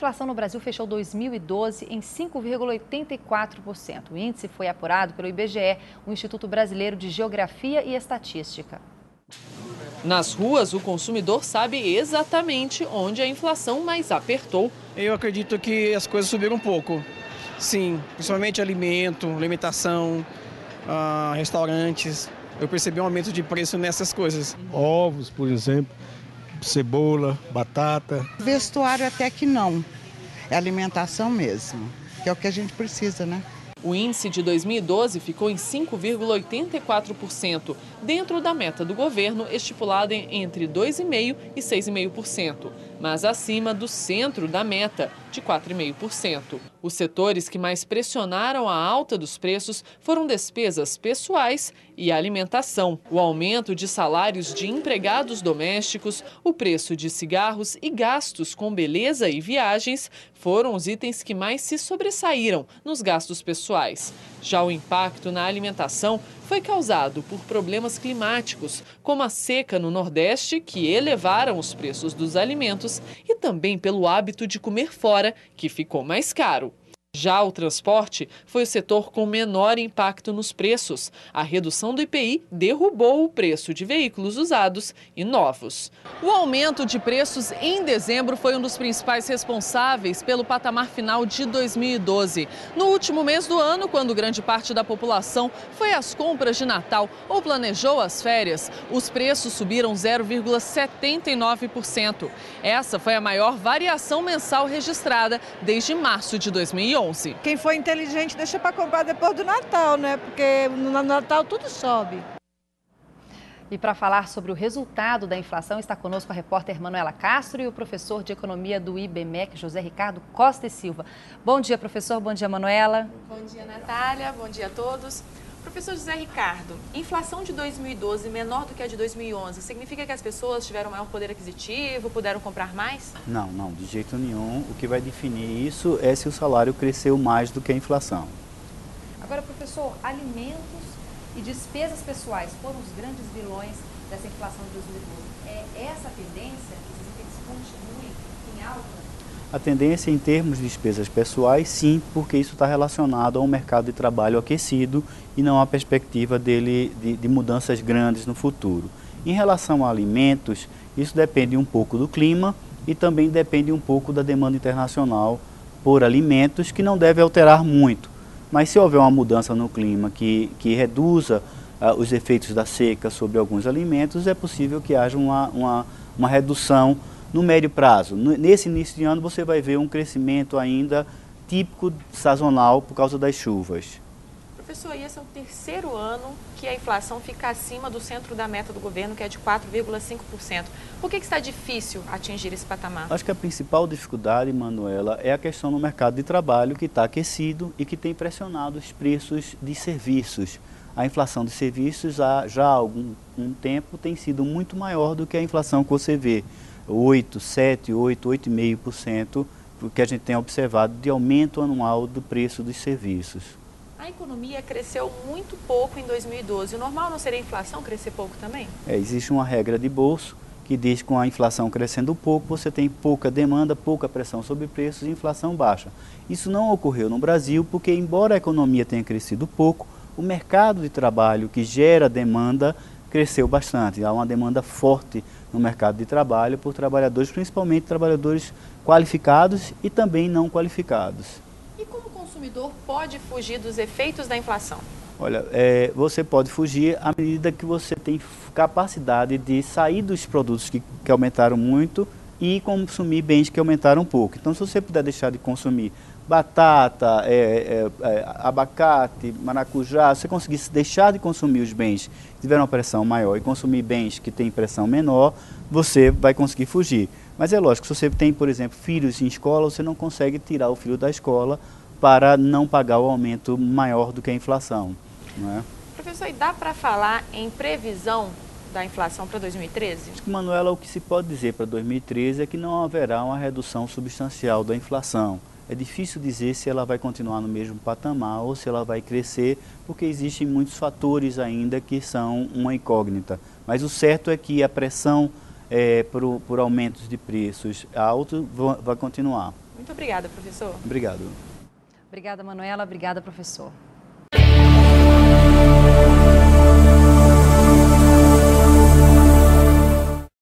inflação no Brasil fechou 2012 em 5,84%. O índice foi apurado pelo IBGE, o Instituto Brasileiro de Geografia e Estatística. Nas ruas, o consumidor sabe exatamente onde a inflação mais apertou. Eu acredito que as coisas subiram um pouco. Sim, principalmente alimentação, restaurantes. Eu percebi um aumento de preço nessas coisas. Ovos, por exemplo, cebola, batata. Vestuário até que não, é alimentação mesmo, que é o que a gente precisa, né? O índice de 2012 ficou em 5,84%, dentro da meta do governo, estipulada entre 2,5% e 6,5%, mas acima do centro da meta, de 4,5%. Os setores que mais pressionaram a alta dos preços foram despesas pessoais e alimentação. O aumento de salários de empregados domésticos, o preço de cigarros e gastos com beleza e viagens foram os itens que mais se sobressaíram nos gastos pessoais. Já o impacto na alimentação foi causado por problemas climáticos, como a seca no Nordeste, que elevaram os preços dos alimentos, e também pelo hábito de comer fora, que ficou mais caro. Já o transporte foi o setor com menor impacto nos preços. A redução do IPI derrubou o preço de veículos usados e novos. O aumento de preços em dezembro foi um dos principais responsáveis pelo patamar final de 2012. No último mês do ano, quando grande parte da população foi às compras de Natal ou planejou as férias, os preços subiram 0,79%. Essa foi a maior variação mensal registrada desde março de 2011. Quem for inteligente deixa para comprar depois do Natal, né? Porque no Natal tudo sobe. E para falar sobre o resultado da inflação, está conosco a repórter Manuela Castro e o professor de economia do IBMEC, José Ricardo Costa e Silva. Bom dia, professor. Bom dia, Manuela. Bom dia, Natália. Bom dia a todos. Professor José Ricardo, inflação de 2012 menor do que a de 2011, significa que as pessoas tiveram maior poder aquisitivo, puderam comprar mais? Não, de jeito nenhum. O que vai definir isso é se o salário cresceu mais do que a inflação. Agora, professor, alimentos e despesas pessoais foram os grandes vilões dessa inflação de 2012. É essa a tendência? Que eles continuem em alta? A tendência em termos de despesas pessoais, sim, porque isso está relacionado a um mercado de trabalho aquecido e não a perspectiva dele de mudanças grandes no futuro. Em relação a alimentos, isso depende um pouco do clima e também depende um pouco da demanda internacional por alimentos, que não deve alterar muito. Mas se houver uma mudança no clima que reduza os efeitos da seca sobre alguns alimentos, é possível que haja uma redução no médio prazo. Nesse início de ano você vai ver um crescimento ainda típico sazonal por causa das chuvas. Professor, e esse é o terceiro ano que a inflação fica acima do centro da meta do governo, que é de 4,5%. Por que está difícil atingir esse patamar? Acho que a principal dificuldade, Manuela, é a questão no mercado de trabalho, que está aquecido e que tem pressionado os preços de serviços. A inflação de serviços já há algum tempo tem sido muito maior do que a inflação que você vê. 8,5%, que a gente tem observado de aumento anual do preço dos serviços. A economia cresceu muito pouco em 2012. O normal não seria a inflação crescer pouco também? Existe uma regra de bolso que diz que com a inflação crescendo pouco, você tem pouca demanda, pouca pressão sobre preços e inflação baixa. Isso não ocorreu no Brasil porque, embora a economia tenha crescido pouco, o mercado de trabalho que gera demanda cresceu bastante. Há uma demanda forte no mercado de trabalho por trabalhadores, principalmente trabalhadores qualificados e também não qualificados. E como o consumidor pode fugir dos efeitos da inflação? Olha, você pode fugir à medida que você tem capacidade de sair dos produtos que aumentaram muito e consumir bens que aumentaram pouco. Então, se você puder deixar de consumir batata, abacate, maracujá, se você conseguir deixar de consumir os bens que tiveram uma pressão maior e consumir bens que têm pressão menor, você vai conseguir fugir. Mas é lógico, se você tem, por exemplo, filhos em escola, você não consegue tirar o filho da escola para não pagar o aumento maior do que a inflação, não é? Professor, e dá para falar em previsão da inflação para 2013? Acho que, Manuela, o que se pode dizer para 2013 é que não haverá uma redução substancial da inflação. É difícil dizer se ela vai continuar no mesmo patamar ou se ela vai crescer, porque existem muitos fatores ainda que são uma incógnita. Mas o certo é que a pressão por aumentos de preços altos vai continuar. Muito obrigada, professor. Obrigado. Obrigada, Manuela. Obrigada, professor.